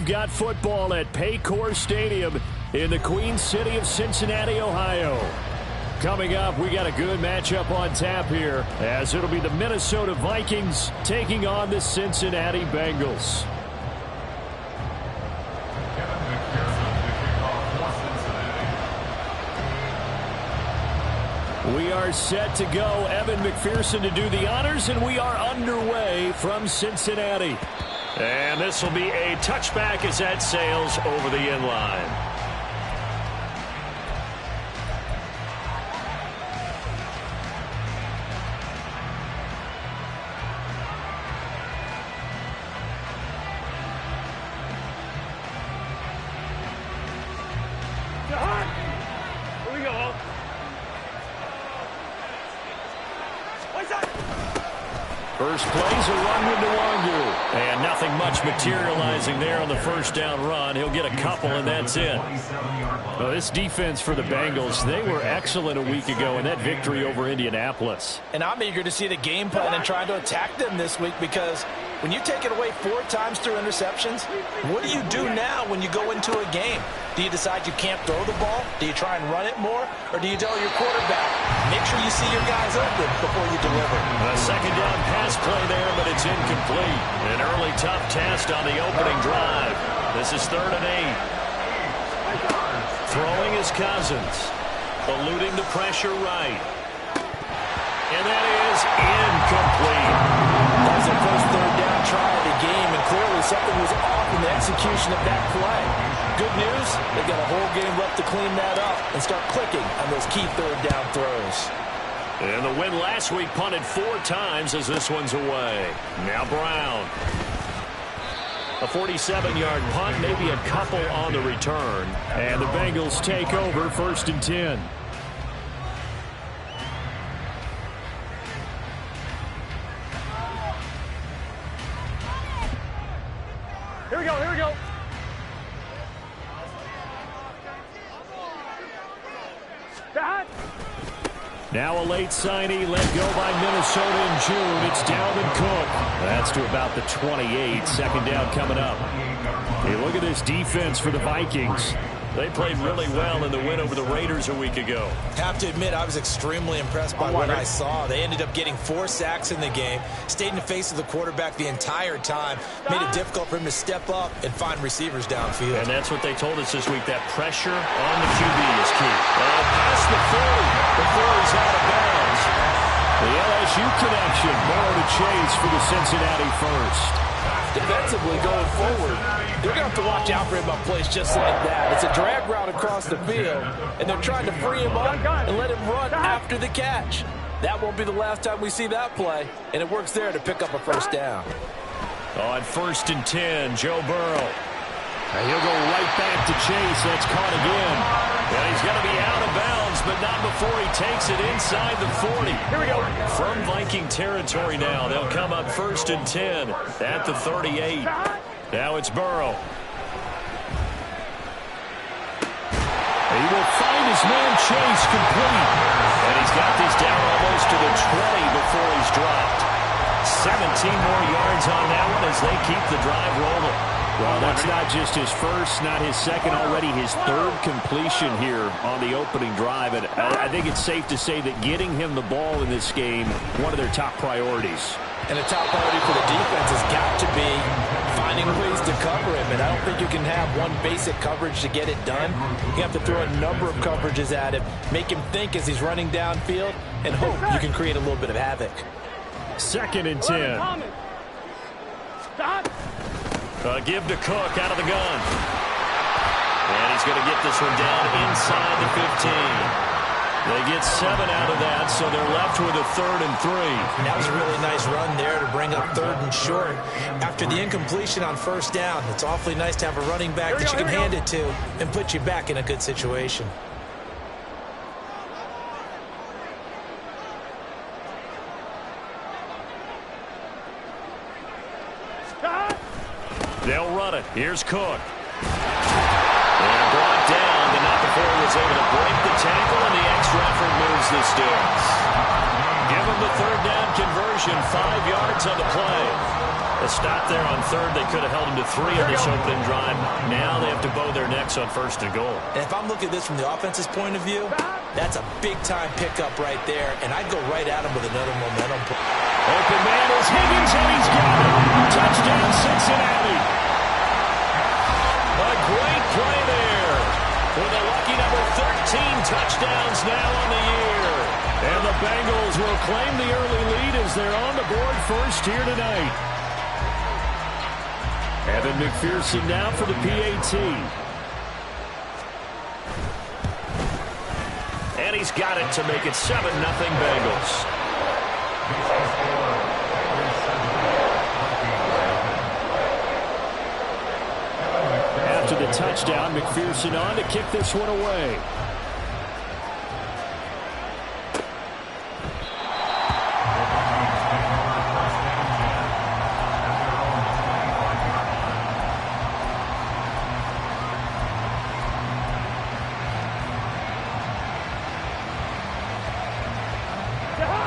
got football at Paycor Stadium in the Queen City of Cincinnati, Ohio. Coming up, we got a good matchup on tap here, as it'll be the Minnesota Vikings taking on the Cincinnati Bengals. We are set to go. Evan McPherson to do the honors, and we are underway from Cincinnati. And this will be a touchback as that sails over the end line. Here we go. First play's a run to Wangu. And nothing much materializing there on the first down run. He'll get a couple, and that's it. Well, this defense for the Bengals, they were excellent a week ago in that victory over Indianapolis. And I'm eager to see the game plan and try to attack them this week, because when you take it away 4 times through interceptions, what do you do now when you go into a game? Do you decide you can't throw the ball? Do you try and run it more? Or do you tell your quarterback, make sure you see your guys open before you deliver? A second down pass play there, but it's incomplete. An early tough test on the opening drive. This is 3rd and 8. Throwing is Cousins. Eluding the pressure right. And that is incomplete. That was their first 3rd down try of the game, and clearly something was off in the execution of that play. Good news, they've got a whole game left to clean that up and start clicking on those key 3rd down throws. And the win last week punted 4 times as this one's away. Now Brown. A 47-yard punt, maybe a couple on the return. And the Bengals take over 1st and 10. Here we go, here we go. Now a late signee let go by Minnesota in June. It's Dalvin Cook. That's to about the 28. Second down coming up. Hey, look at this defense for the Vikings. They played really well in the win over the Raiders a week ago. Have to admit, I was extremely impressed by what I saw. They ended up getting 4 sacks in the game, stayed in the face of the quarterback the entire time, made it difficult for him to step up and find receivers downfield. And that's what they told us this week, that pressure on the QB is key. Past the 40 before he's out of bounds. The LSU connection, more to chase for the Cincinnati first. Defensively going forward, they're going to have to watch out for him on plays just like that. It's a drag route across the field, and they're trying to free him up and let him run after the catch. That won't be the last time we see that play, and it works there to pick up a first down. On 1st and 10, Joe Burrow. And he'll go right back to Chase. That's caught again. And he's going to be out of bounds, but not before he takes it inside the 40. Here we go. From Viking territory now, they'll come up 1st and 10 at the 38. Now it's Burrow. He will find his man Chase complete. And he's got this down almost to the 20 before he's dropped. 17 more yards on that one as they keep the drive rolling. Well, that's not just his first, not his second, already his 3rd completion here on the opening drive. And I think it's safe to say that getting him the ball in this game, one of their top priorities. And a top priority for the defense has got to be finding ways to cover him. And I don't think you can have one basic coverage to get it done. You have to throw a number of coverages at him, make him think as he's running downfield, and hope you can create a little bit of havoc. 2nd and 10. Stop. Give to Cook out of the gun. And he's going to get this one down inside the 15. They get 7 out of that, so they're left with a 3rd and 3. That was a really nice run there to bring up 3rd and short. After the incompletion on 1st down, it's awfully nice to have a running back that you can hand it to and put you back in a good situation. They'll run it. Here's Cook. And brought down, but not before he was able to break the tackle, and the extra effort moves the sticks. Give him the 3rd down conversion, 5 yards on the play. A stop there on third. They could have held him to 3 on this opening drive. Now they have to bow their necks on first and goal. And if I'm looking at this from the offense's point of view, that's a big-time pickup right there, and I'd go right at him with another momentum. Open man is Higgins, and he's got it. Touchdown, Cincinnati. A great play there. With a lucky number 13 touchdowns now on the year. And the Bengals will claim the early lead as they're on the board first here tonight. Evan McPherson now for the PAT. And he's got it to make it 7-0 Bengals. After the touchdown, McPherson on to kick this one away.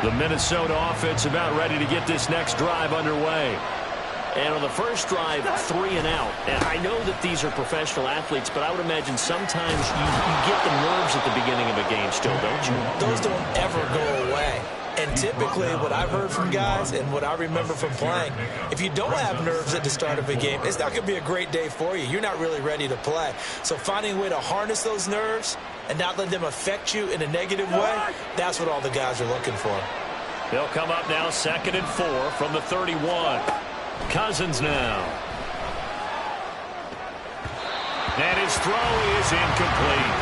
The Minnesota offense about ready to get this next drive underway. And on the first drive, 3 and out. And I know that these are professional athletes, but I would imagine sometimes you get the nerves at the beginning of a game still, don't you? Those don't ever go away. And typically what I've heard from guys and what I remember from playing, if you don't have nerves at the start of a game, it's not going to be a great day for you. You're not really ready to play. So finding a way to harness those nerves and not let them affect you in a negative way, that's what all the guys are looking for. They'll come up now 2nd and 4 from the 31. Cousins now. And his throw is incomplete.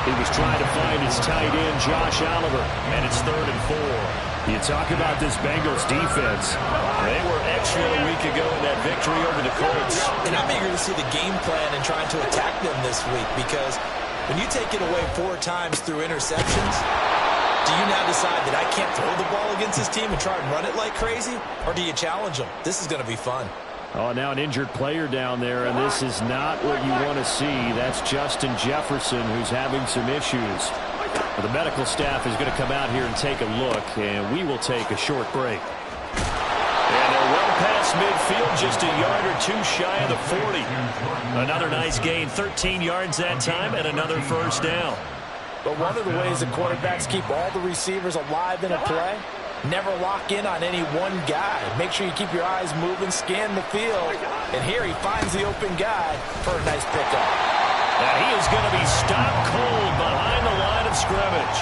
He was trying to find his tight end, Josh Oliver, and it's 3rd and 4. You talk about this Bengals defense. They were excellent a week ago in that victory over the Colts. And I'm eager to see the game plan and trying to attack them this week because when you take it away 4 times through interceptions, do you now decide that I can't throw the ball against this team and try and run it like crazy? Or do you challenge them? This is going to be fun. Oh, now an injured player down there, and this is not what you want to see. That's Justin Jefferson, who's having some issues. The medical staff is going to come out here and take a look, and we will take a short break. And they're well past midfield, just a yard or 2 shy of the 40. Another nice gain, 13 yards that time, and another first down. But one of the ways that quarterbacks keep all the receivers alive in a play, never lock in on any one guy. Make sure you keep your eyes moving, scan the field. And here he finds the open guy for a nice pickup. And he is going to be stopped cold behind the line of scrimmage.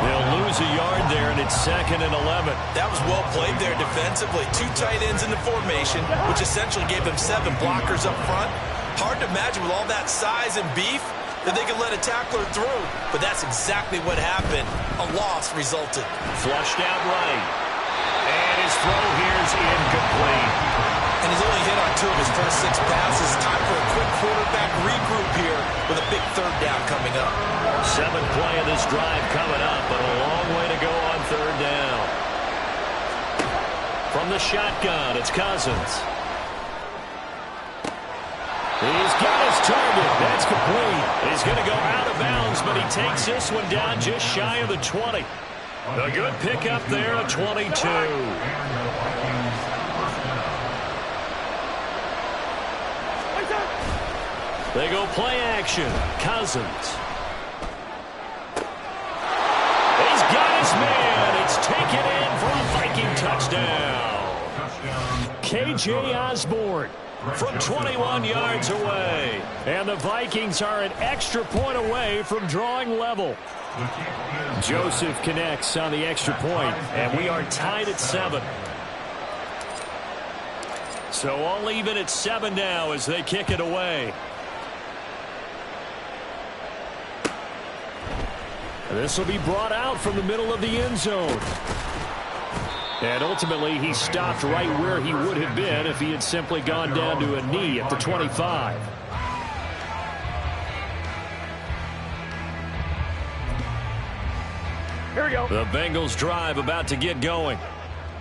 They'll lose a yard there, and it's 2nd and 11. That was well played there defensively. 2 tight ends in the formation, which essentially gave them 7 blockers up front. Hard to imagine with all that size and beef that they could let a tackler through. But that's exactly what happened. A loss resulted. Flushed out right. And his throw here is incomplete. And he's only hit on 2 of his first 6 passes. Time for a quick quarterback regroup here with a big 3rd down coming up. 7th play of this drive coming up, but a long way to go on 3rd down. From the shotgun, it's Cousins. He's got his target. That's complete. He's going to go out of bounds, but he takes this one down just shy of the 20. A good pickup there at 22. They go play action. Cousins. He's got his man. It's taken in for a Viking touchdown. KJ Osborne from 21 yards away. And the Vikings are an extra point away from drawing level. Joseph connects on the extra point, and we are tied at 7. So all even at 7 now as they kick it away. This will be brought out from the middle of the end zone. And ultimately, he stopped right where he would have been if he had simply gone down to a knee at the 25. Here we go. The Bengals drive about to get going.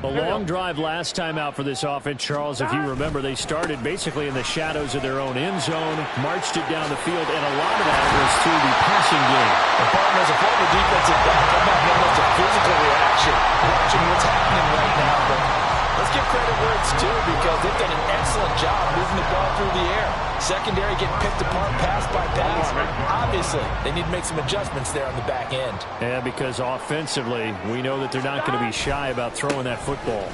A long drive last time out for this offense, Charles. If you remember, they started basically in the shadows of their own end zone, marched it down the field, and a lot of that was through the passing game. As a former defensive back, I'm not getting much a physical reaction watching what's happening right now, but Let's give credit where it's due because they've done an excellent job moving the ball through the air. Secondary getting picked apart pass by pass. Obviously, they need to make some adjustments there on the back end. Yeah, because offensively, we know that they're not going to be shy about throwing that football.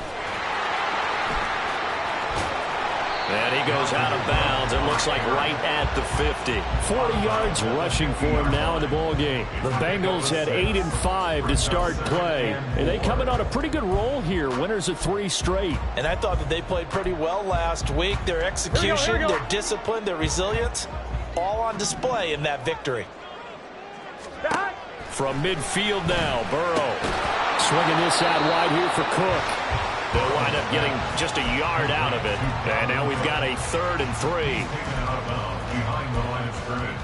And he goes out of bounds. It looks like right at the 50. 40 yards rushing for him now in the ball game. The Bengals had 8-5 to start play. And they come in on a pretty good roll here. Winners of 3 straight. And I thought that they played pretty well last week. Their execution, their discipline, their resilience, all on display in that victory. From midfield now, Burrow. Swinging this out wide here for Cook. They'll wind up getting just a yard out of it. And now we've got a 3rd and 3. Behind the line of scrimmage.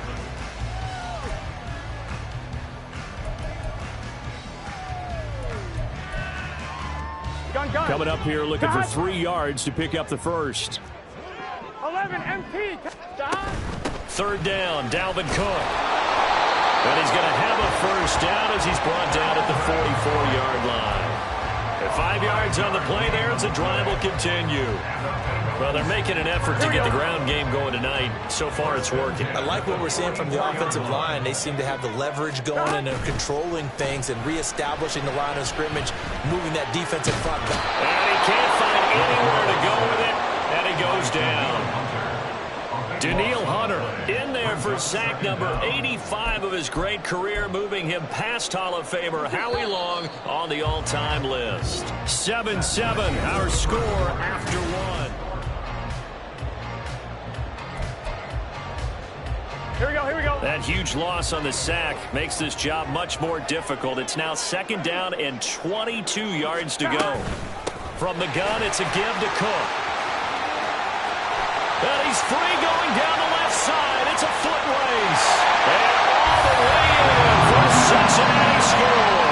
Gun. Coming up here looking for 3 yards to pick up the first. 11 MT. 3rd down, Dalvin Cook. And he's going to have a first down as he's brought down at the 44-yard line. At 5 yards on the play there, as the drive will continue. Well, they're making an effort to get the ground game going tonight. So far, it's working. I like what we're seeing from the offensive line. They seem to have the leverage going and they're controlling things and reestablishing the line of scrimmage, moving that defensive front back. And he can't find anywhere to go with it, and he goes down. Danielle Hunter in there for sack number 85 of his great career, moving him past Hall of Famer Howie Long on the all-time list. 7-7, our score after 1. Here we go. That huge loss on the sack makes this job much more difficult. It's now 2nd down and 22 yards to go. From the gun, it's a give to Cook. And he's free going down the left side. It's a foot race. And all the way in for a Cincinnati score.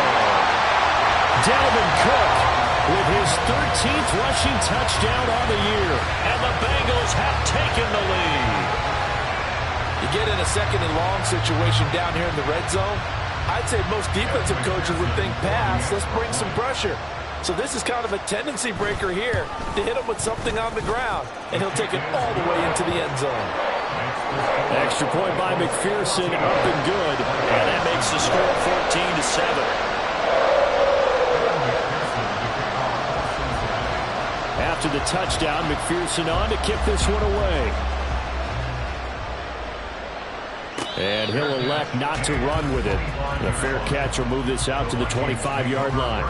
Dalvin Cook with his 13th rushing touchdown on the year. And the Bengals have taken the lead. You get in a 2nd and long situation down here in the red zone, I'd say most defensive coaches would think pass. Let's bring some pressure. So this is kind of a tendency breaker here to hit him with something on the ground, and he'll take it all the way into the end zone. Extra point by McPherson, up and good, and that makes the score 14-7. After the touchdown, McPherson on to kick this one away. And he'll elect not to run with it. The fair catch will move this out to the 25-yard line.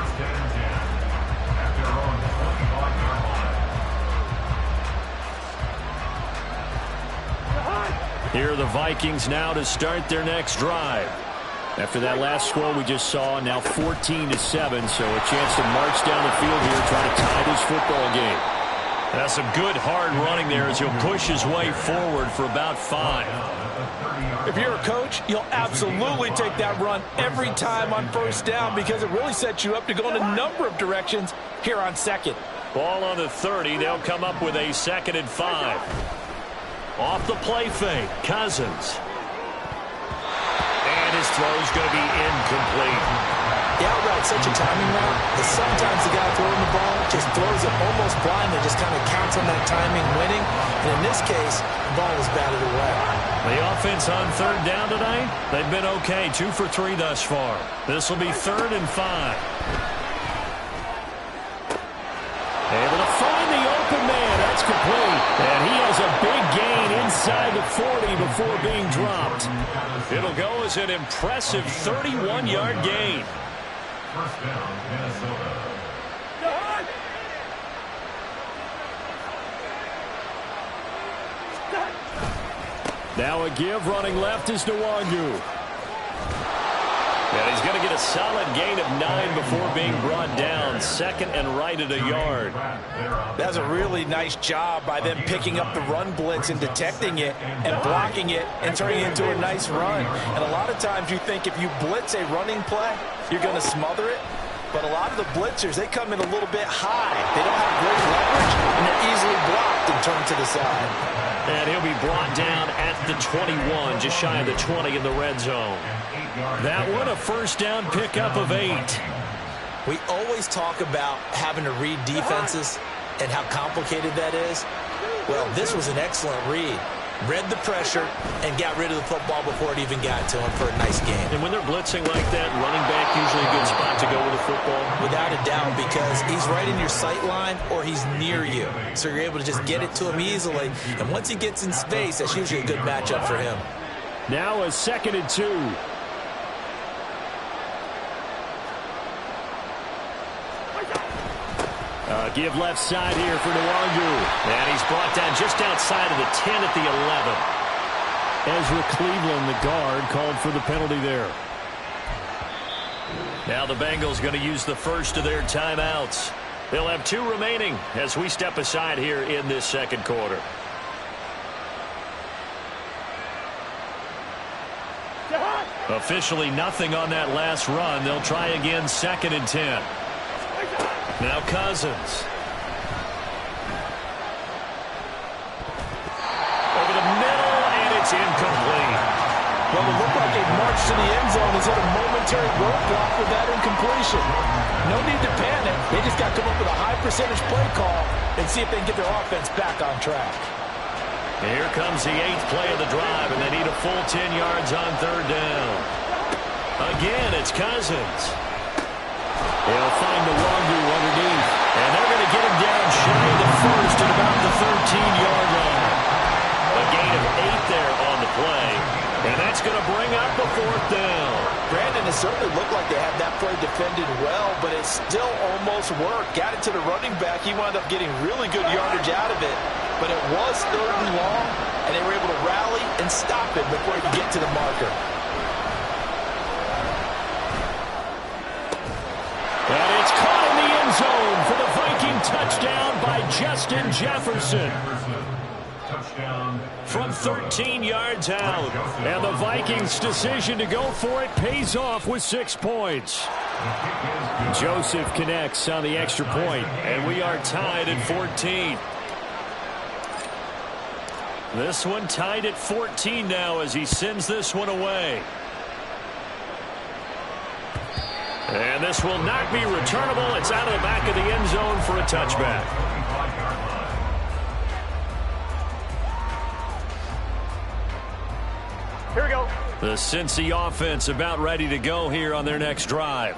Here are the Vikings now to start their next drive. After that last score we just saw, now 14-7, so a chance to march down the field here, trying to tie this football game. That's some good hard running there as he'll push his way forward for about 5. If you're a coach, you'll absolutely take that run every time on 1st down because it really sets you up to go in a number of directions here on 2nd. Ball on the 30. They'll come up with a 2nd and 5. Off the play fake, Cousins. And his throw's going to be incomplete. The outright such a timing route that sometimes the guy throwing the ball just throws it almost blindly, just kind of counts on that timing winning. And in this case, the ball was batted away. The offense on 3rd down tonight, they've been okay, 2 for 3 thus far. This will be 3rd and 5. Able to find the open man. That's complete. And he has a big gain inside the 40 before being dropped. It'll go as an impressive 31-yard gain. 1st down, Minnesota. Now a give, running left is Nwangu. And he's going to get a solid gain of 9 before being brought down. 2nd and right at a yard. That's a really nice job by them picking up the run blitz and detecting it and blocking it and turning it into a nice run. And a lot of times you think if you blitz a running play, you're going to smother it. But a lot of the blitzers, they come in a little bit high. They don't have great leverage, and they're easily blocked and turned to the side. And he'll be brought down at the 21, just shy of the 20 in the red zone. That one a 1st down pickup of 8. We always talk about having to read defenses and how complicated that is. Well, this was an excellent read. Read the pressure and got rid of the football before it even got to him for a nice game. And when they're blitzing like that, running back usually a good spot to go with the football. Without a doubt, because he's right in your sight line or he's near you. So you're able to just get it to him easily. And once he gets in space, that's usually a good matchup for him. Now a 2nd and 2. Give left side here for Nwangu. And he's brought down just outside of the 10 at the 11. Ezra Cleveland, the guard, called for the penalty there. Now the Bengals going to use the first of their timeouts. They'll have 2 remaining as we step aside here in this 2nd quarter. Officially nothing on that last run. They'll try again 2nd and 10. Now Cousins. Over the middle, and it's incomplete. Well, it looked like they marched to the end zone. Has hit a momentary roadblock with that incompletion. No need to panic. They just got to come up with a high percentage play call and see if they can get their offense back on track. Here comes the 8th play of the drive, and they need a full 10 yards on 3rd down. Again, it's Cousins. They'll find Nwangu underneath, and they're going to get him down shy of the first at about the 13-yard line. A gain of 8 there on the play, and that's going to bring up the 4th down. Brandon, it certainly looked like they had that play defended well, but it still almost worked. Got it to the running back. He wound up getting really good yardage out of it, but it was 3rd and long, and they were able to rally and stop it before he could get to the marker. And it's caught in the end zone for the Viking touchdown by Justin Jefferson. From 13 yards out. And the Vikings' decision to go for it pays off with 6 points. Joseph connects on the extra point, and we are tied at 14. This one tied at 14 now as he sends this one away. And this will not be returnable. It's out of the back of the end zone for a touchback. Here we go. The Cincy offense about ready to go here on their next drive.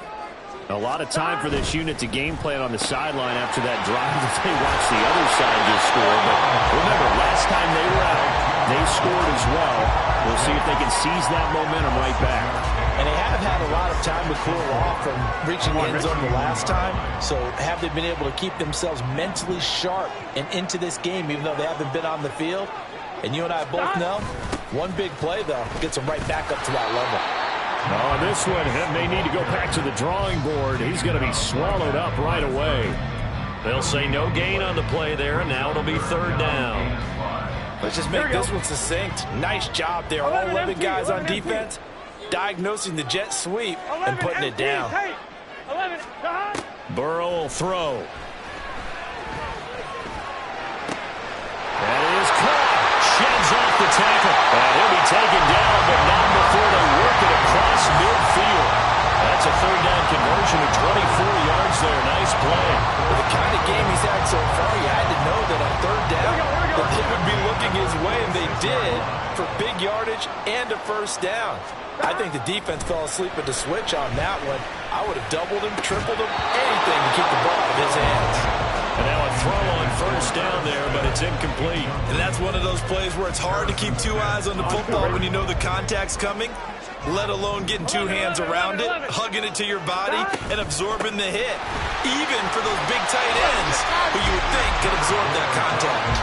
A lot of time for this unit to game plan on the sideline after that drive as they watch the other side just score. But remember, last time they were out, they scored as well. We'll see if they can seize that momentum right back. And they have had a lot of time to cool off from reaching the end zone the last time. So have they been able to keep themselves mentally sharp and into this game, even though they haven't been on the field? And you and I both know, one big play, though, gets them right back up to that level. On this one, he may need to go back to the drawing board. He's going to be swallowed up right away. They'll say no gain on the play there, and now it'll be 3rd down. Let's just make this one succinct. Nice job there. All 11 guys on defense, diagnosing the jet sweep and putting it down. 11. Burrow will throw. That is caught. Sheds off the tackle. And he'll be taken down, but not before they work it across midfield. That's a 3rd down conversion of 24 yards there. Nice play. With the kind of game he's had so far, you had to know that on 3rd down that they would be looking his way, and they did for big yardage and a 1st down. I think the defense fell asleep at the switch on that one. I would have doubled him, tripled him, anything to keep the ball out of his hands. And now a throw on 1st down there, but it's incomplete. And that's one of those plays where it's hard to keep 2 eyes on the football when you know the contact's coming, let alone getting 2 hands around it, hugging it to your body, and absorbing the hit. Even for those big tight ends who you would think could absorb that contact.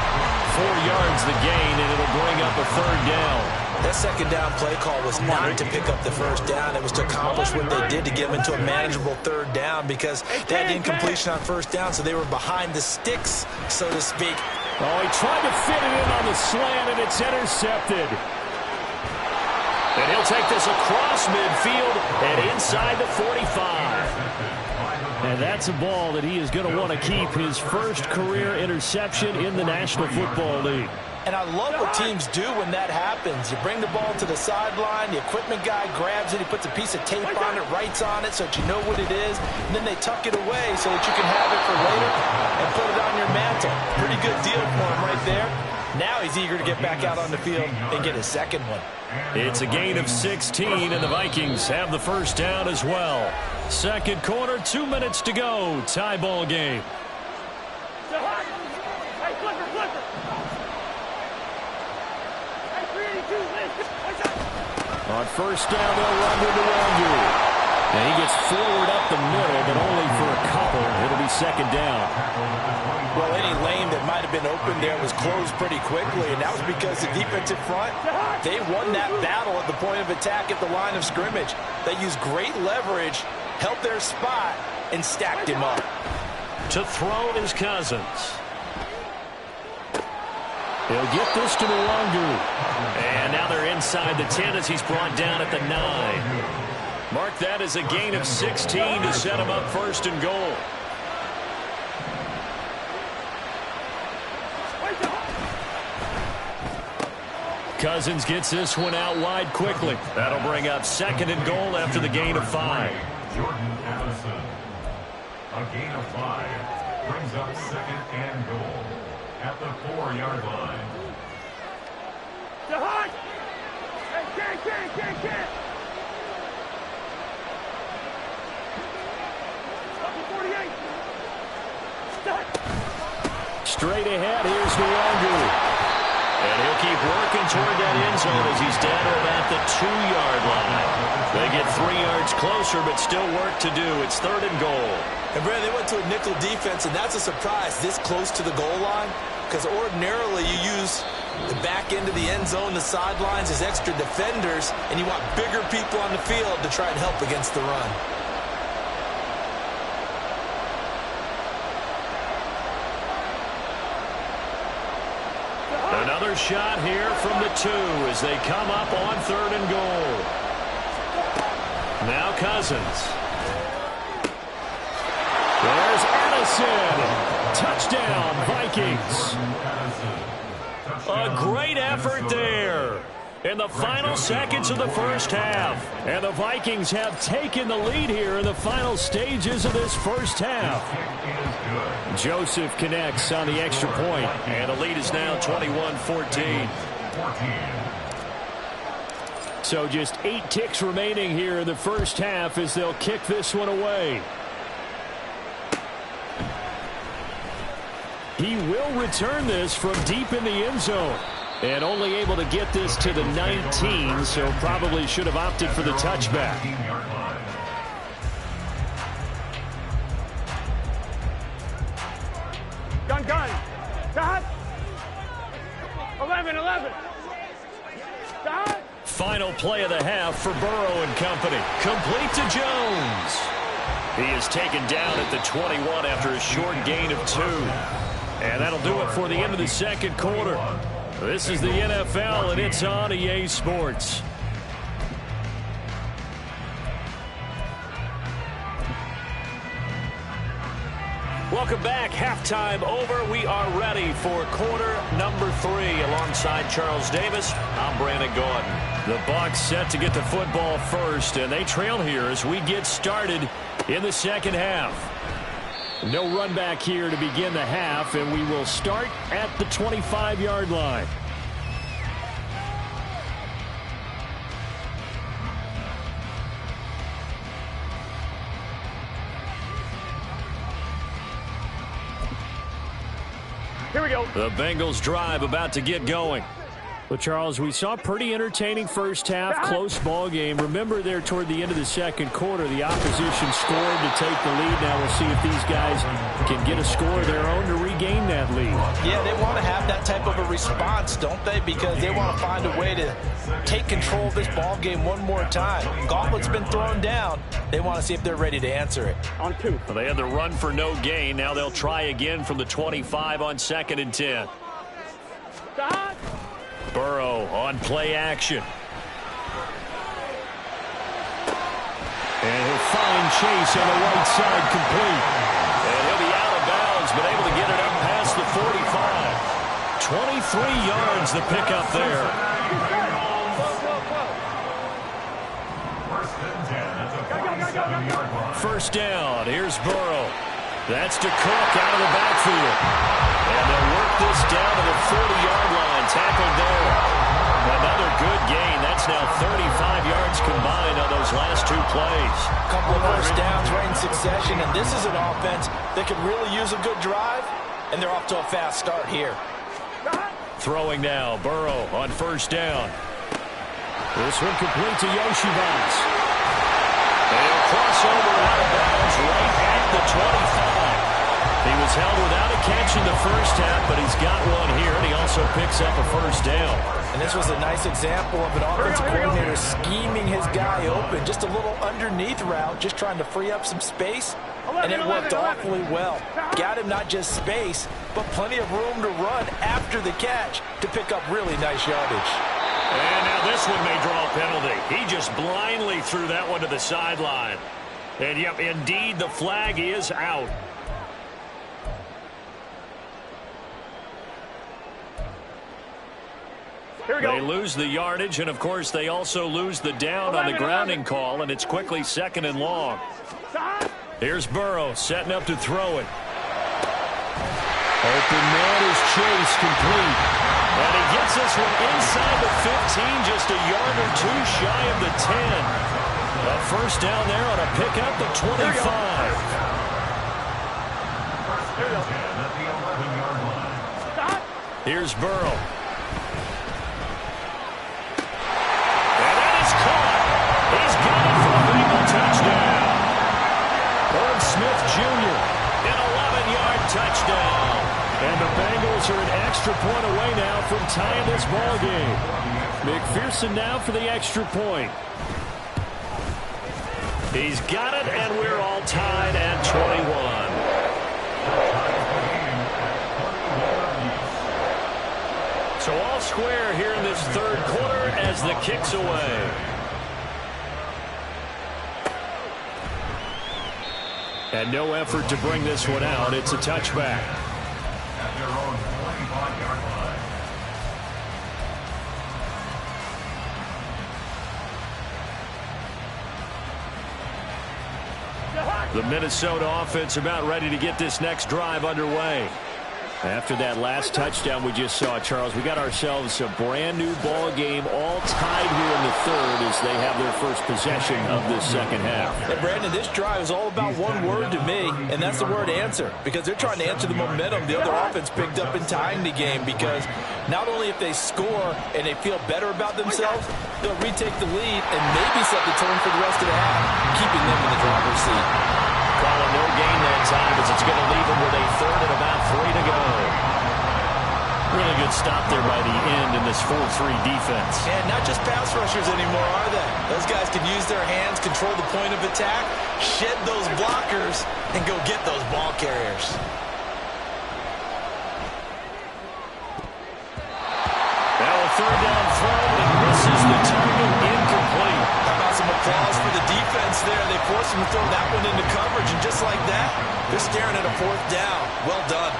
4 yards the gain, and it'll bring up a 3rd down. That 2nd down play call was not to pick up the 1st down. It was to accomplish what they did to get them into a manageable 3rd down because they had incompletion on 1st down, so they were behind the sticks, so to speak. Oh, he tried to fit it in on the slant, and it's intercepted. And he'll take this across midfield and inside the 45. And that's a ball that he is going to want to keep, his first career interception in the National Football League. And I love what teams do when that happens. You bring the ball to the sideline, the equipment guy grabs it, he puts a piece of tape on it, writes on it so that you know what it is, and then they tuck it away so that you can have it for later and put it on your mantle. Pretty good deal for him right there. Now he's eager to get back out on the field and get his second one. It's a gain of 16, and the Vikings have the first down as well. Second quarter, 2 minutes to go. Tie ball game. Hey, flipper. On first down, they'll run to Nwangu. And he gets forward up the middle, but only for a couple. It'll be second down. Well, any lane that might have been open there was closed pretty quickly, and that was because the defensive front, they won that battle at the point of attack at the line of scrimmage. They used great leverage, held their spot, and stacked him up. To throw is Cousins. He'll get this to Nwangu. And now they're inside the 10 as he's brought down at the 9. Mark that as a gain of 16 to set him up first and goal. Cousins gets this one out wide quickly. That'll bring up second and goal after the gain of 5. Jordan Addison. A gain of 5 brings up second and goal at the 4-yard line. Can't. Straight ahead, here's Nwangu. And he'll keep working toward that end zone as he's down to about the 2-yard line. They get 3 yards closer, but still work to do. It's third and goal. And, Brad, they went to a nickel defense, and that's a surprise this close to the goal line, because ordinarily you use the back end of the end zone, the sidelines as extra defenders, and you want bigger people on the field to try and help against the run. Another shot here from the 2 as they come up on third and goal. Now Cousins. There's Addison. Touchdown, Vikings. A great effort there in the final seconds of the first half. And the Vikings have taken the lead here in the final stages of this first half. Joseph connects on the extra point, and the lead is now 21-14. So just 8 ticks remaining here in the first half as they'll kick this one away. He will return this from deep in the end zone. And only able to get this to the 19, so probably should have opted for the touchback. Gun. Got 11. Got. Final play of the half for Burrow and company. Complete to Jones. He is taken down at the 21 after a short gain of 2. And that'll do it for the end of the second quarter. This is the NFL, and it's on EA Sports. Welcome back. Halftime over. We are ready for quarter number 3. Alongside Charles Davis, I'm Brandon Gordon. The Bucs set to get the football first, and they trail here as we get started in the second half. No run back here to begin the half, and we will start at the 25-yard line. Here we go. The Bengals drive about to get going. Well, Charles, we saw a pretty entertaining first half, close ball game. Remember there toward the end of the second quarter, the opposition scored to take the lead. Now we'll see if these guys can get a score of their own to regain that lead. Yeah, they want to have that type of a response, don't they? Because they want to find a way to take control of this ball game one more time. Gauntlet's been thrown down. They want to see if they're ready to answer it. On 2. Well, they had the run for no gain. Now they'll try again from the 25 on 2nd and 10. Got. Burrow on play action. And he'll find Chase on the right side complete. And he'll be out of bounds, but able to get it up past the 45. 23 yards the pickup there. First and 10 at the 47-yard line. First down. Here's Burrow. That's to Cook out of the backfield. And they'll work this down to the 40-yard line. Tackled there. Another good gain. That's now 35 yards combined on those last two plays. A couple of first downs right in succession, and this is an offense that could really use a good drive, and they're off to a fast start here. Throwing now. Burrow on first down. This one complete to Yoshibas. They'll cross over out of bounds right at the 25. He was held without a catch in the first half, but he's got one here, and he also picks up a first down. And this was a nice example of an offensive coordinator scheming his guy open. Just a little underneath route, just trying to free up some space, and it worked awfully well. Got him not just space, but plenty of room to run after the catch to pick up really nice yardage. And now this one may draw a penalty. He just blindly threw that one to the sideline. And, yep, indeed, the flag is out. Here we go. They lose the yardage, and, of course, they also lose the down on the grounding call, and it's quickly second and long. Here's Burrow setting up to throw it. Open man is Chase, complete. And he gets this one inside the 15, just a yard or two shy of the 10. A first down there on a pickup at 25. Here's Burrow. And that is caught. He's got it for a Bengal touchdown. Herb Smith Jr., an 11-yard touchdown. And the Bengals are an extra point away now from tying this ball game. McPherson now for the extra point. He's got it, and we're all tied at 21. So all square here in this third quarter as the kick's away. And no effort to bring this one out. It's a touchback. At their own 25-yard line. The Minnesota offense about ready to get this next drive underway. After that last touchdown we just saw, Charles, we got ourselves a brand new ball game, all tied here in the third as they have their first possession of this second half. And Brandon, this drive is all about one word to me, and that's the word answer, because they're trying to answer the momentum the other offense picked up in tying the game, because not only if they score and they feel better about themselves, they'll retake the lead and maybe set the tone for the rest of the half, keeping them in the driver's seat. Calling no gain that time as it's going to leave them with a third and about 3 to go. Really good stop there by the end in this 4-3 defense. And not just pass rushers anymore, are they? Those guys can use their hands, control the point of attack, shed those blockers, and go get those ball carriers. Now a third down throw and misses the target, incomplete. How about some applause for the defense there? They forced him to throw that one into coverage, and just like that, they're staring at a fourth down. Well done.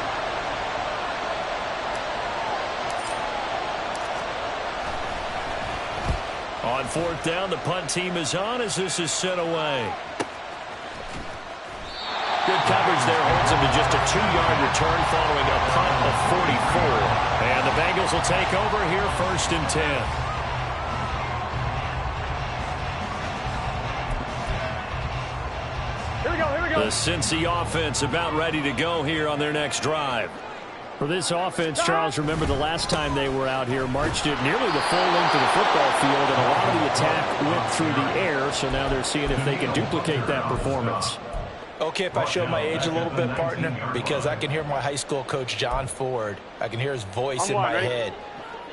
On fourth down, the punt team is on as this is sent away. Good coverage there holds him to just a 2-yard return following a punt of 44. And the Bengals will take over here first and 10. Here we go, here we go. The Cincy offense about ready to go here on their next drive. For this offense, Charles, remember the last time they were out here, marched it nearly the full length of the football field, and a lot of the attack went through the air, so now they're seeing if they can duplicate that performance. Okay, if I show my age a little bit, partner, because I can hear my high school coach, John Ford. I can hear his voice in my head.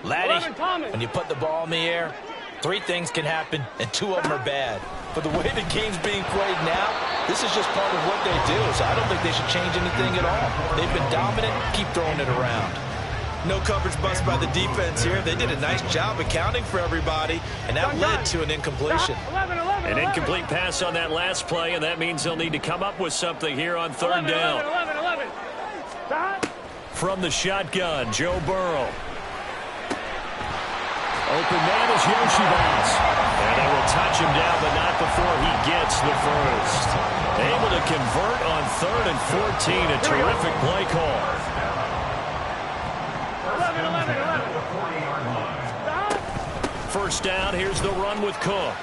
Laddie, when you put the ball in the air, 3 things can happen, and 2 of them are bad. But the way the game's being played now, this is just part of what they do, so I don't think they should change anything at all. They've been dominant. Keep throwing it around. No coverage bust by the defense here. They did a nice job accounting for everybody, and that led to an incompletion. An incomplete pass on that last play, and that means they'll need to come up with something here on third down. from the shotgun, Joe Burrow. Open man is Yoshibas. And they will touch him down, but not before he gets the first. Able to convert on 3rd and 14. A terrific play call. 11. First down, here's the run with Cook.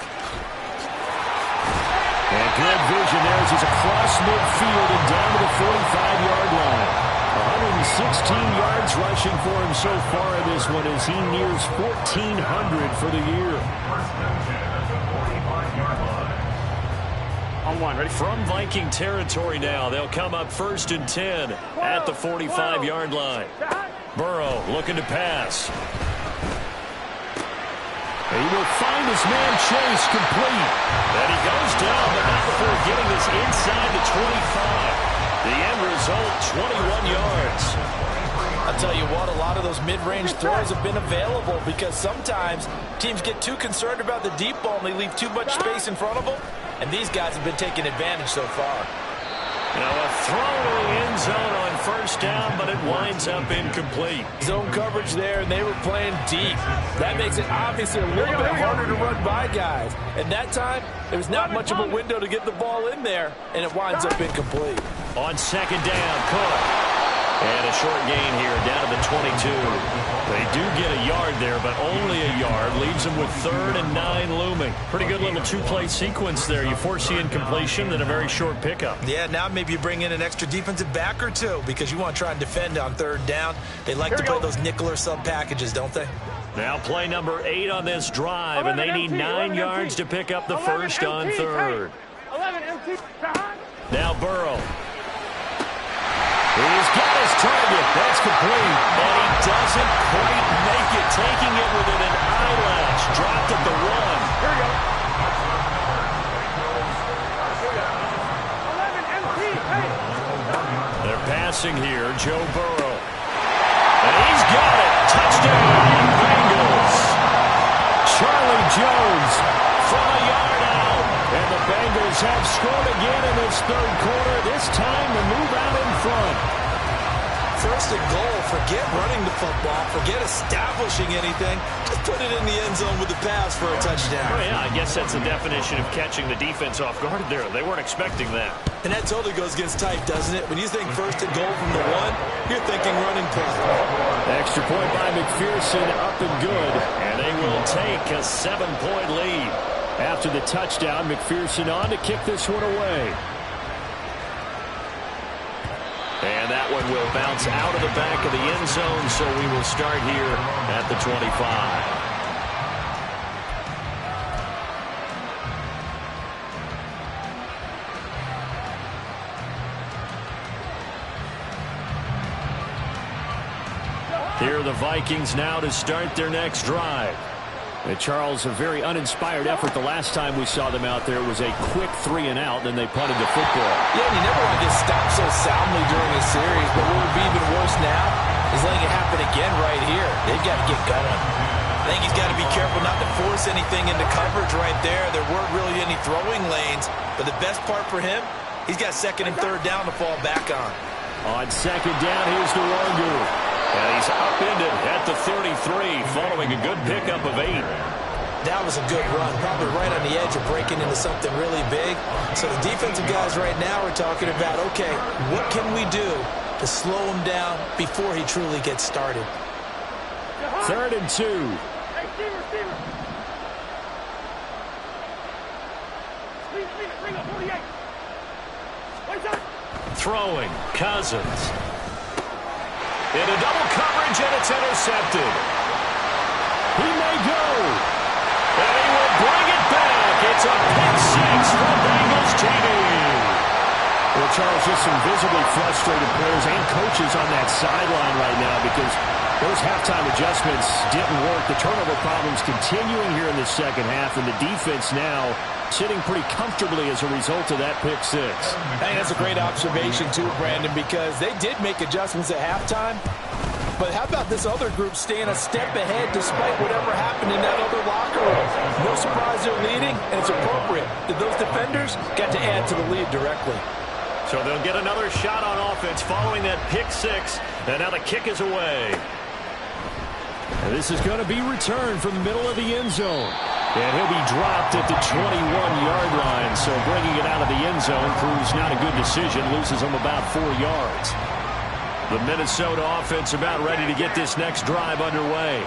And good vision there as he's across midfield and down to the 45-yard line. 116 yards rushing for him so far in this one as he nears 1,400 for the year. On one, ready? From Viking territory now, they'll come up 1st and 10 at the 45-yard line. Burrow looking to pass. He will find his man Chase complete. And he goes down, but not before getting this inside the 25. The end result, 21 yards. I'll tell you what, a lot of those mid-range throws have been available because sometimes teams get too concerned about the deep ball and they leave too much space in front of them. And these guys have been taking advantage so far. Now a throw to the end zone on 1st down, but it winds up incomplete. Zone coverage there, and they were playing deep. That makes it obviously a little bit harder to run by guys. And that time, there was not much of a window to get the ball in there, and it winds up incomplete. On 2nd down, Cook. And a short gain here, down to the 22. They do get a yard there, but only a yard. Leaves them with 3rd and 9 looming. Pretty good little two-play sequence there. You force the incompletion, then a very short pickup. Yeah, now maybe you bring in an extra defensive back or two because you want to try and defend on 3rd down. They like to play those nickel or sub packages, don't they? Now play number 8 on this drive, and they need 9 yards to pick up the first on 3rd. 11 MT. Now Burrow. He's got his target. That's complete. And he doesn't quite make it. Taking it within an eyelash. Dropped at the 1. Here we go. 11 MT. Hey. They're passing here. Joe Burrow. And he's got it. Touchdown, Bengals. Charlie Jones from a yard out. And the Bengals have scored again in this 3rd quarter. This time to move out in front. 1st and goal. Forget running the football. Forget establishing anything. Just put it in the end zone with the pass for a touchdown. Oh, yeah, I guess that's the definition of catching the defense off guard there. They weren't expecting that. And that totally goes against type, doesn't it? When you think 1st and goal from the 1, you're thinking running play. Extra point by McPherson, up and good. And they will take a 7-point lead. After the touchdown, McPherson on to kick this one away. And that one will bounce out of the back of the end zone, so we will start here at the 25. Here are the Vikings now to start their next drive. Charles, a very uninspired effort the last time we saw them out there. It was a quick 3 and out, then they punted the football. Yeah, and you never want to get stopped so soundly during a series, but what would be even worse now is letting it happen again right here. They've got to get going. I think he's got to be careful not to force anything into coverage right there. There weren't really any throwing lanes, but the best part for him, he's got 2nd and 3rd down to fall back on. On 2nd down, here's the Wangu. And he's upended at the 33 following a good pickup of 8. That was a good run, probably right on the edge of breaking into something really big. So the defensive guys right now are talking about, okay, what can we do to slow him down before he truly gets started? 3rd and 2. Hey, receiver. Bring up 48. What's that? Throwing, Cousins. Into double coverage, and it's intercepted. He may go. And he will bring it back. It's a pick 6 for Bengals TD. Well, Charles, just some visibly frustrated players and coaches on that sideline right now because those halftime adjustments didn't work. The turnover problems continuing here in the 2nd half, and the defense now sitting pretty comfortably as a result of that pick 6. I think that's a great observation, too, Brandon, because they did make adjustments at halftime. But how about this other group staying a step ahead despite whatever happened in that other locker room? No surprise they're leading, and it's appropriate that those defenders got to add to the lead directly. So they'll get another shot on offense following that pick six. And now the kick is away. And this is going to be returned from the middle of the end zone. And he'll be dropped at the 21-yard line. So bringing it out of the end zone proves not a good decision. Loses him about 4 yards. The Minnesota offense about ready to get this next drive underway.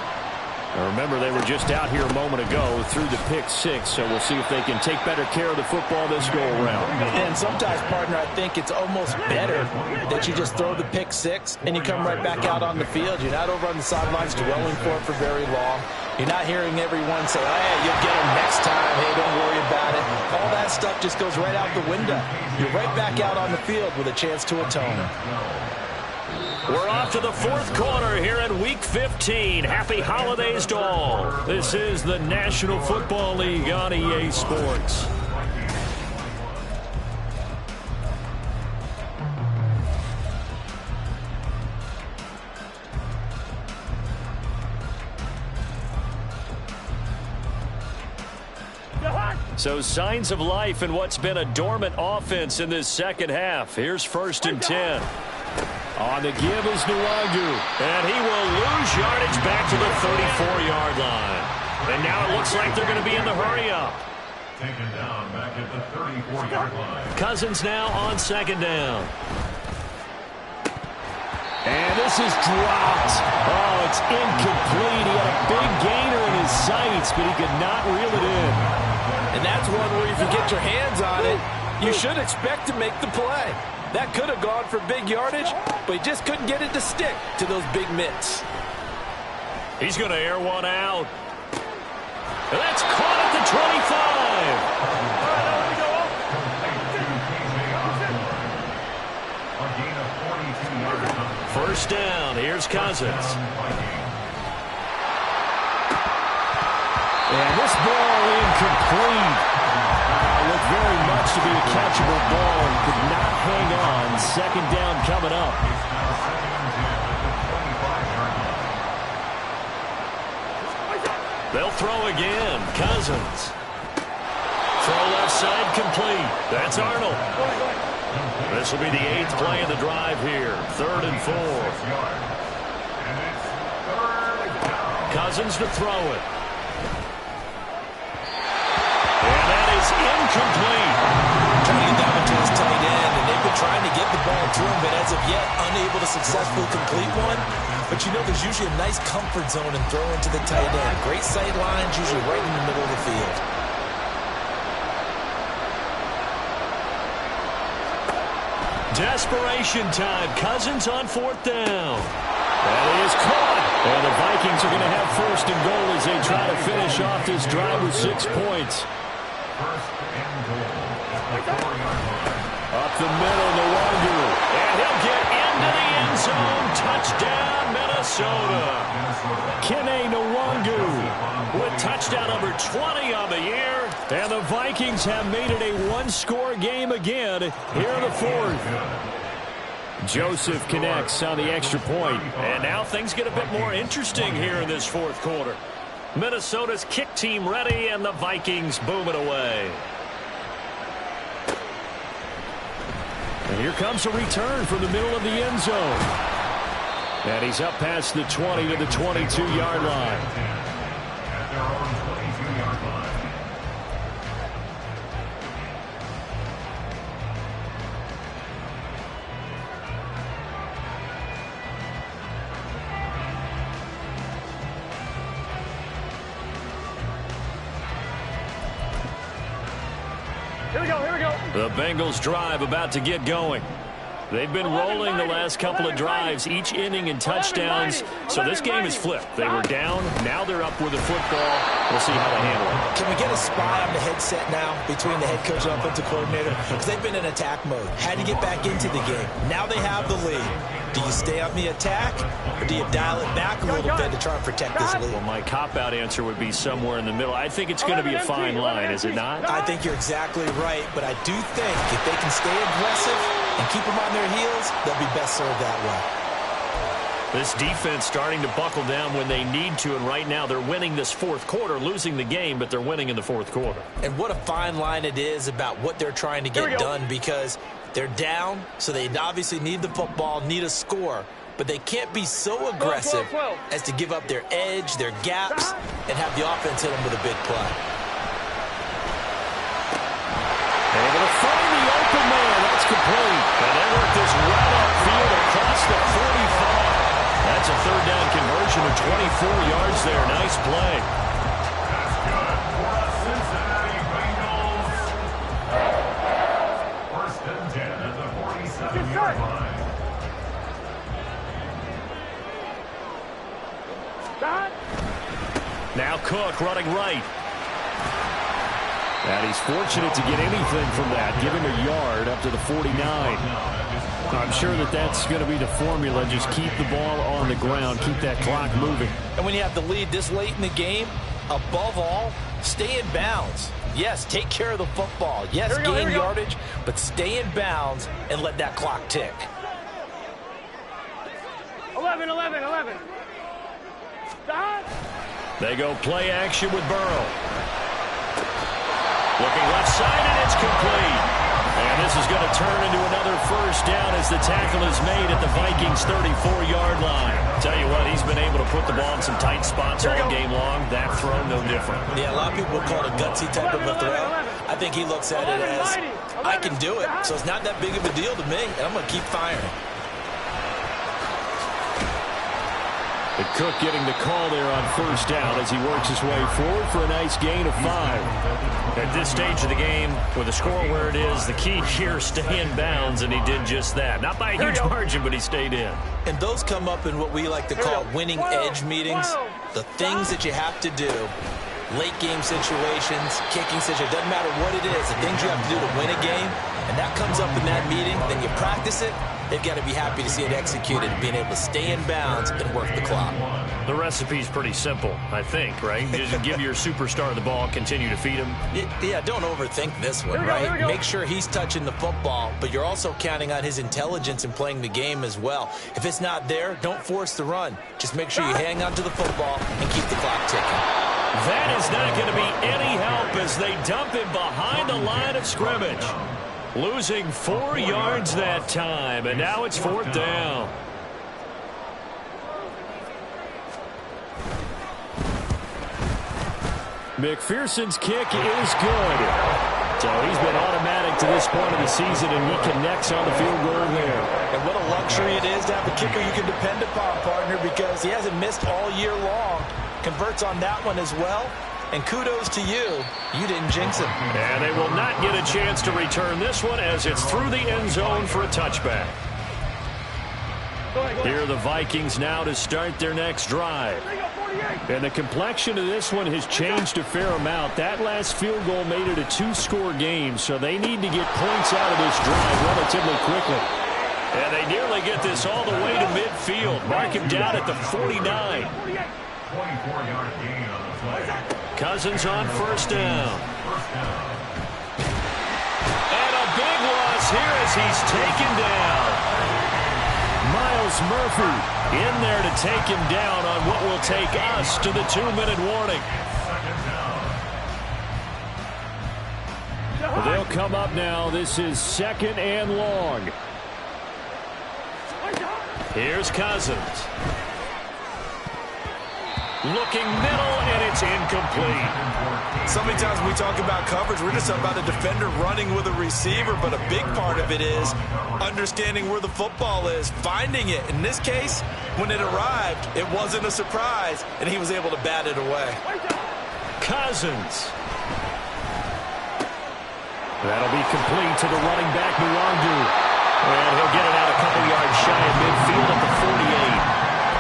Now remember, they were just out here a moment ago through the pick six, so we'll see if they can take better care of the football this go-around. And sometimes, partner, I think it's almost better that you just throw the pick six and you come right back out on the field. You're not over on the sidelines dwelling for it for very long. You're not hearing everyone say, hey, you'll get them next time. Hey, don't worry about it. All that stuff just goes right out the window. You're right back out on the field with a chance to atone. We're off to the fourth quarter here in Week 15. Happy holidays to all. This is the National Football League on EA Sports. So signs of life in what's been a dormant offense in this second half. Here's 1st and 10. On the give is Nwangu, and he will lose yardage back to the 34-yard line. And now it looks like they're going to be in the hurry-up. Taken down back at the 34-yard line. Cousins now on 2nd down. And this is dropped. Oh, it's incomplete. He had a big gainer in his sights, but he could not reel it in. And that's one where if you get your hands on it, you should expect to make the play. That could have gone for big yardage, but he just couldn't get it to stick to those big mitts. He's going to air one out. And that's caught at the 25. First down. Here's Cousins. And this ball incomplete. Looked very much to be a catchable ball. Could not hang on. 2nd down coming up. They'll throw again. Cousins. Throw left side complete. That's Arnold. This will be the 8th play of the drive here. 3rd and 4. Cousins to throw it. Incomplete. Trying to get that one to his tight end, and they've been trying to get the ball to him, but as of yet, unable to successfully complete one. But you know, there's usually a nice comfort zone in throwing to the tight end. Great sight lines, usually right in the middle of the field. Desperation time. Cousins on 4th down. That is caught. And the Vikings are going to have 1st and goal as they try to finish off this drive with 6 points. Up the middle, Nwangu. And he'll get into the end zone. Touchdown, Minnesota. Kene Nwangu with touchdown number 20 on the year. And the Vikings have made it a one-score game again here in the 4th. Joseph connects on the extra point. And now things get a bit more interesting here in this 4th quarter. Minnesota's kick team ready, and the Vikings boom it away. And here comes a return from the middle of the end zone. And he's up past the 20 to the 22-yard line. At their own 22-yard line. Here we go, here we go. The Bengals drive about to get going. They've been rolling the last couple of drives, each inning in touchdowns. So this game is flipped. They were down. Now they're up with the football. We'll see how they handle it. Can we get a spy on the headset now between the head coach and offensive coordinator? Because they've been in attack mode. Had to get back into the game. Now they have the lead. Do you stay on the attack, or do you dial it back a little bit to try and protect this lead? Well, my cop-out answer would be somewhere in the middle. I think it's going to be a fine line, is it not? I think you're exactly right, but I do think if they can stay aggressive and keep them on their heels, they'll be best served that way. This defense starting to buckle down when they need to, and right now they're winning this 4th quarter, losing the game, but they're winning in the 4th quarter. And what a fine line it is about what they're trying to get done, because They're down, so they obviously need the football, need a score. But they can't be so aggressive as to give up their edge, their gaps, and have the offense hit them with a big play. Able to find the open man. That's complete. And they work this right upfield across the 45. That's a third down conversion of 24 yards there. Nice play. That's good for the Cincinnati Bengals. First and 10 at the 47-yard line. Now Cook running right. And he's fortunate to get anything from that. Give him a yard up to the 49. I'm sure that that's going to be the formula. Just keep the ball on the ground. Keep that clock moving. And when you have the lead this late in the game, above all, stay in bounds. Yes, take care of the football. Yes, gain yardage, but stay in bounds and let that clock tick. 11. They go play action with Burrow. Looking left side, and it's complete. And this is going to turn into another first down as the tackle is made at the Vikings' 34-yard line. Tell you what, he's been able to put the ball in some tight spots all game long. That throw, no different. Yeah, a lot of people would call it a gutsy type of a throw. I think he looks at it as, I can do it, so it's not that big of a deal to me, and I'm going to keep firing. But Cook getting the call there on first down as he works his way forward for a nice gain of 5. At this stage of the game, with the score where it is, the key here, stay in bounds, and he did just that. Not by a huge margin, but he stayed in. And those come up in what we like to call winning edge meetings. The things that you have to do, late game situations, kicking situations, doesn't matter what it is, the things you have to do to win a game, and that comes up in that meeting, then you practice it. They've got to be happy to see it executed, being able to stay in bounds and work the clock. The recipe's pretty simple, I think, right? Just give your superstar the ball, continue to feed him. Yeah, don't overthink this one, right? Make sure he's touching the football, but you're also counting on his intelligence in playing the game as well. If it's not there, don't force the run. Just make sure you hang on to the football and keep the clock ticking. That is not going to be any help as they dump him behind the line of scrimmage. Losing 4 yards that time, and now it's 4th down. McPherson's kick is good. So he's been automatic to this point of the season, and he connects on the field goal there. And what a luxury it is to have a kicker you can depend upon, partner, because he hasn't missed all year long. Converts on that one as well. And kudos to you. You didn't jinx him. And they will not get a chance to return this one as it's through the end zone for a touchback. Here are the Vikings now to start their next drive. And the complexion of this one has changed a fair amount. That last field goal made it a 2-score game, so they need to get points out of this drive relatively quickly. And they nearly get this all the way to midfield. Mark him down at the 49. 24-yard gain on the play. Cousins on first down. And a big loss here as he's taken down. Miles Murphy in there to take him down on what will take us to the 2-minute warning. They'll come up now. This is 2nd and long. Here's Cousins. Looking middle, and it's incomplete. So many times when we talk about coverage, we're just talking about a defender running with a receiver, but a big part of it is understanding where the football is, finding it. In this case, when it arrived, it wasn't a surprise, and he was able to bat it away. Cousins. That'll be complete to the running back, Mulangu. And he'll get it out a couple yards shy of midfield at the 48.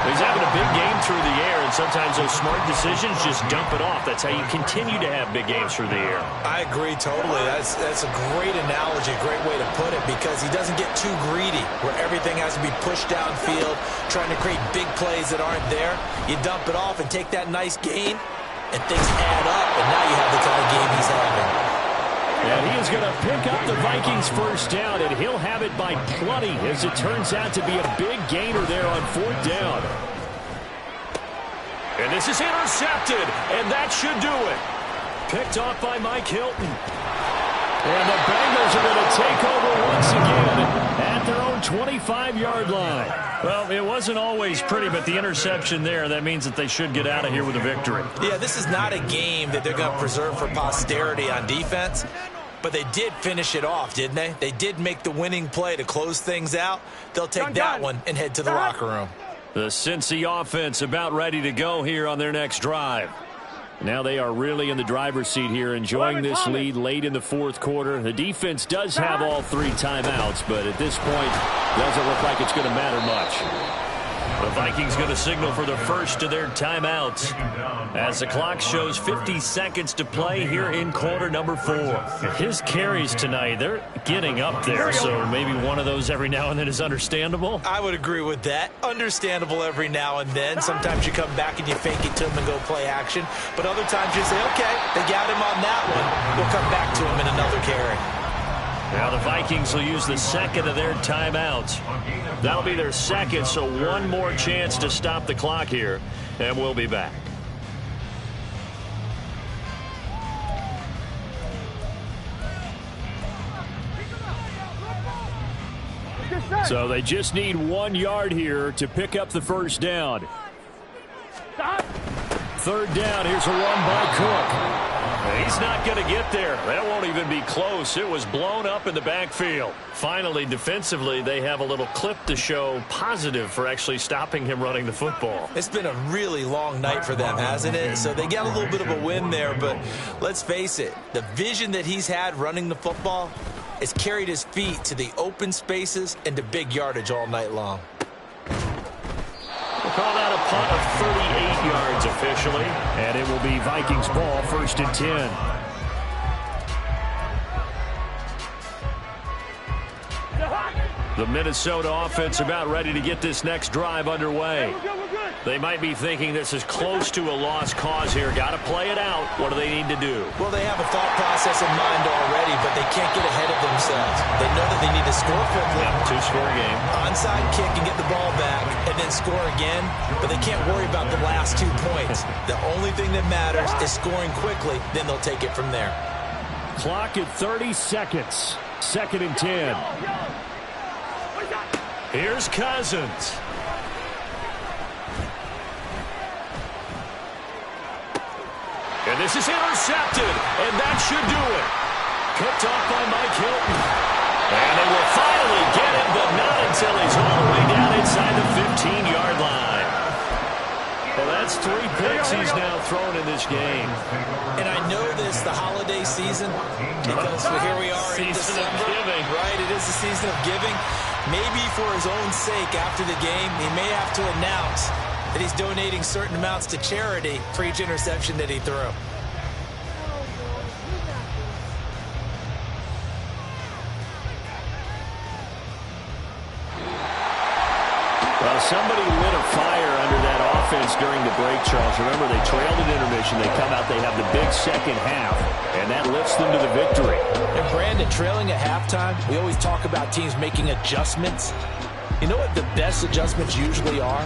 He's having a big game through the air, and sometimes those smart decisions just dump it off. That's how you continue to have big games through the air. I agree totally. That's a great analogy, a great way to put it, because he doesn't get too greedy where everything has to be pushed downfield, trying to create big plays that aren't there. You dump it off and take that nice gain, and things add up, and now you have the kind of game he's having. And he is going to pick up the Vikings first down, and he'll have it by plenty as it turns out to be a big gainer there on 4th down. And this is intercepted, and that should do it. Picked off by Mike Hilton. And the Bengals are going to take over once again at their own 25-yard line. Well, it wasn't always pretty, but the interception there, that means that they should get out of here with a victory. Yeah, this is not a game that they're going to preserve for posterity on defense, but they did finish it off, didn't they? They did make the winning play to close things out. They'll take that one and head to the locker room. The Cincy offense about ready to go here on their next drive. Now they are really in the driver's seat here, enjoying this lead late in the fourth quarter. The defense does have all 3 timeouts, but at this point, doesn't look like it's going to matter much. The Vikings going to signal for the first of their timeouts as the clock shows 50 seconds to play here in quarter number 4. His carries tonight, they're getting up there, so maybe one of those every now and then is understandable. I would agree with that. Understandable every now and then. Sometimes you come back and you fake it to him and go play action, but other times you say, okay, they got him on that one. We'll come back to him in another carry. Now the Vikings will use the second of their timeouts. That'll be their second, so one more chance to stop the clock here, and we'll be back. So they just need 1 yard here to pick up the first down. Third down, here's a run by Cook. He's not going to get there. That won't even be close. It was blown up in the backfield. Finally, defensively, they have a little clip to show positive for actually stopping him running the football. It's been a really long night for them, hasn't it? So they got a little bit of a win there, but let's face it, the vision that he's had running the football has carried his feet to the open spaces and to big yardage all night long. We'll call that a punt of 38 yards officially, and it will be Vikings ball, 1st and 10. The Minnesota offense about ready to get this next drive underway. They might be thinking this is close to a lost cause here. Got to play it out. What do they need to do? Well, they have a thought process in mind already, but they can't get ahead of themselves. They know that they need to score quickly. Yep, 2-score game. Onside kick and get the ball back and then score again, but they can't worry about the last 2 points. The only thing that matters is scoring quickly, then they'll take it from there. Clock at 30 seconds. 2nd and 10. Here's Cousins. And this is intercepted, and that should do it. Picked off by Mike Hilton. And they will finally get him, but not until he's all the way down inside the 15-yard line. Well, that's 3 picks he's now thrown in this game. And I know this, the holiday season, because here we are in December. Right, it is the season of giving. Maybe for his own sake after the game, he may have to announce that he's donating certain amounts to charity for each interception that he threw. Well, somebody lit a fire under that offense during the break, Charles. Remember, they trailed at intermission. They come out, they have the big second half, and that lifts them to the victory. And Brandon, trailing at halftime, we always talk about teams making adjustments. You know what the best adjustments usually are?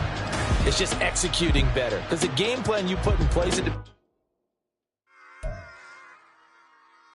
It's just executing better. Because the game plan you put in place